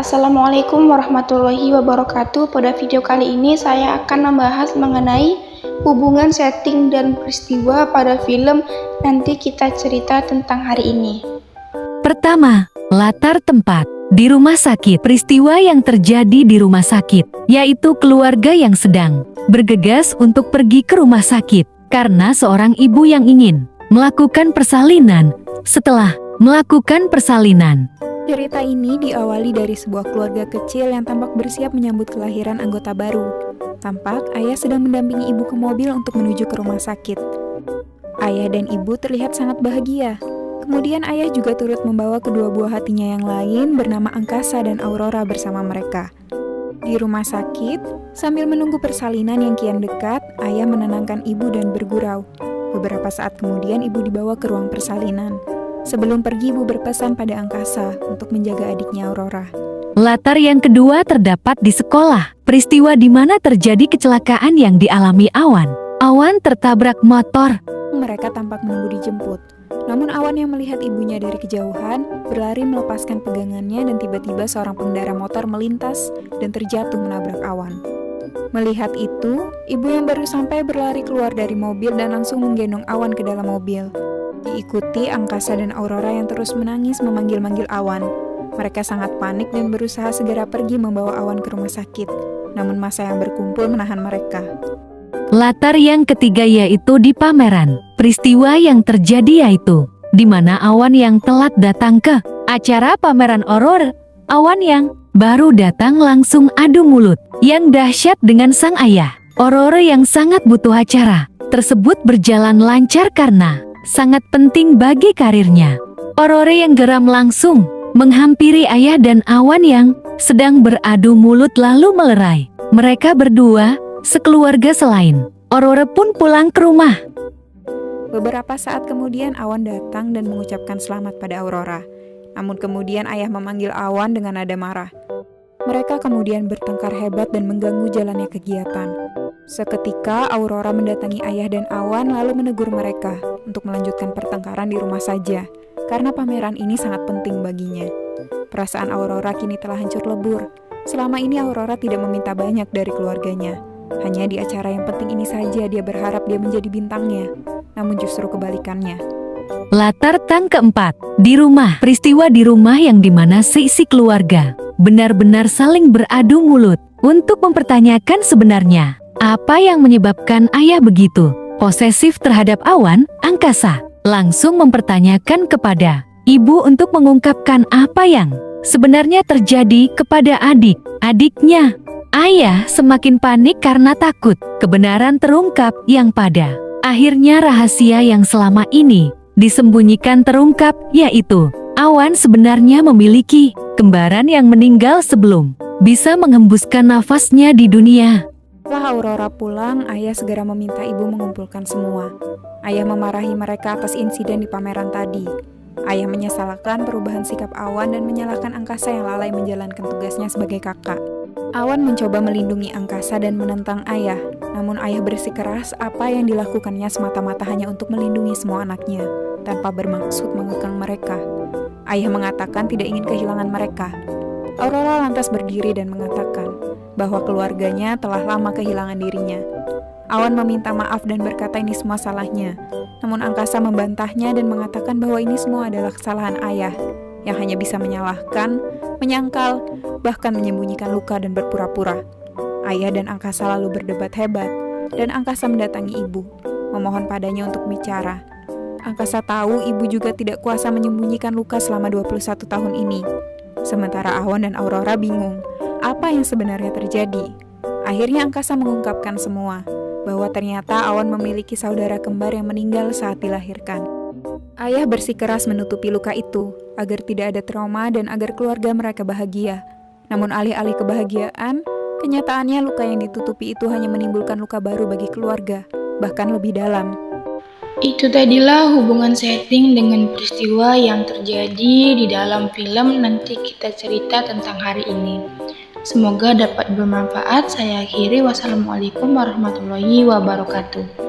Assalamualaikum warahmatullahi wabarakatuh. Pada video kali ini saya akan membahas mengenai hubungan setting dan peristiwa pada film Nanti Kita Cerita Tentang Hari Ini. Pertama, latar tempat. Di rumah sakit, peristiwa yang terjadi di rumah sakit, yaitu keluarga yang sedang bergegas untuk pergi ke rumah sakit karena seorang ibu yang ingin melakukan persalinan. Setelah melakukan persalinan, cerita ini diawali dari sebuah keluarga kecil yang tampak bersiap menyambut kelahiran anggota baru. Tampak ayah sedang mendampingi ibu ke mobil untuk menuju ke rumah sakit. Ayah dan ibu terlihat sangat bahagia. Kemudian ayah juga turut membawa kedua buah hatinya yang lain bernama Angkasa dan Aurora bersama mereka. Di rumah sakit, sambil menunggu persalinan yang kian dekat, ayah menenangkan ibu dan bergurau. Beberapa saat kemudian ibu dibawa ke ruang persalinan. Sebelum pergi, ibu berpesan pada Angkasa untuk menjaga adiknya Aurora. Latar yang kedua terdapat di sekolah. Peristiwa di mana terjadi kecelakaan yang dialami Awan. Awan tertabrak motor. Mereka tampak menunggu dijemput. Namun Awan yang melihat ibunya dari kejauhan, berlari melepaskan pegangannya dan tiba-tiba seorang pengendara motor melintas dan terjatuh menabrak Awan. Melihat itu, ibu yang baru sampai berlari keluar dari mobil dan langsung menggendong Awan ke dalam mobil. Diikuti Angkasa dan Aurora yang terus menangis memanggil-manggil Awan. Mereka sangat panik dan berusaha segera pergi membawa Awan ke rumah sakit. Namun massa yang berkumpul menahan mereka. Latar yang ketiga yaitu di pameran. Peristiwa yang terjadi yaitu di mana Awan yang telat datang ke acara pameran Aurora. Awan yang baru datang langsung adu mulut yang dahsyat dengan sang ayah. Aurora yang sangat butuh acara tersebut berjalan lancar karena sangat penting bagi karirnya. Aurora yang geram langsung menghampiri ayah dan Awan yang sedang beradu mulut lalu melerai. Mereka berdua sekeluarga selain Aurora pun pulang ke rumah. Beberapa saat kemudian Awan datang dan mengucapkan selamat pada Aurora. Namun kemudian ayah memanggil Awan dengan nada marah. Mereka kemudian bertengkar hebat dan mengganggu jalannya kegiatan. Seketika Aurora mendatangi ayah dan Awan lalu menegur mereka untuk melanjutkan pertengkaran di rumah saja, karena pameran ini sangat penting baginya. Perasaan Aurora kini telah hancur lebur. Selama ini Aurora tidak meminta banyak dari keluarganya. Hanya di acara yang penting ini saja dia berharap dia menjadi bintangnya. Namun justru kebalikannya. Latar tang keempat, di rumah. Peristiwa di rumah yang dimana seisi keluarga benar-benar saling beradu mulut untuk mempertanyakan sebenarnya apa yang menyebabkan ayah begitu posesif terhadap Awan. Angkasa langsung mempertanyakan kepada ibu untuk mengungkapkan apa yang sebenarnya terjadi kepada adiknya. Ayah semakin panik karena takut kebenaran terungkap yang pada akhirnya rahasia yang selama ini disembunyikan terungkap, yaitu Awan sebenarnya memiliki kembaran yang meninggal sebelum bisa mengembuskan nafasnya di dunia. Setelah Aurora pulang, ayah segera meminta ibu mengumpulkan semua. Ayah memarahi mereka atas insiden di pameran tadi. Ayah menyesalkan perubahan sikap Awan dan menyalahkan Angkasa yang lalai menjalankan tugasnya sebagai kakak. Awan mencoba melindungi Angkasa dan menentang ayah, namun ayah bersikeras apa yang dilakukannya semata-mata hanya untuk melindungi semua anaknya, tanpa bermaksud mengekang mereka. Ayah mengatakan tidak ingin kehilangan mereka. Aurora lantas berdiri dan mengatakan bahwa keluarganya telah lama kehilangan dirinya. Awan meminta maaf dan berkata ini semua salahnya. Namun Angkasa membantahnya dan mengatakan bahwa ini semua adalah kesalahan ayah, yang hanya bisa menyalahkan, menyangkal, bahkan menyembunyikan luka dan berpura-pura. Ayah dan Angkasa lalu berdebat hebat, dan Angkasa mendatangi ibu, memohon padanya untuk bicara. Angkasa tahu ibu juga tidak kuasa menyembunyikan luka selama 21 tahun ini. Sementara Awan dan Aurora bingung, apa yang sebenarnya terjadi? Akhirnya Angkasa mengungkapkan semua, bahwa ternyata Awan memiliki saudara kembar yang meninggal saat dilahirkan. Ayah bersikeras menutupi luka itu, agar tidak ada trauma dan agar keluarga mereka bahagia. Namun alih-alih kebahagiaan, kenyataannya luka yang ditutupi itu hanya menimbulkan luka baru bagi keluarga, bahkan lebih dalam. Itu tadilah hubungan setting dengan peristiwa yang terjadi di dalam film Nanti Kita Cerita Tentang Hari Ini. Semoga dapat bermanfaat. Saya akhiri. Wassalamualaikum warahmatullahi wabarakatuh.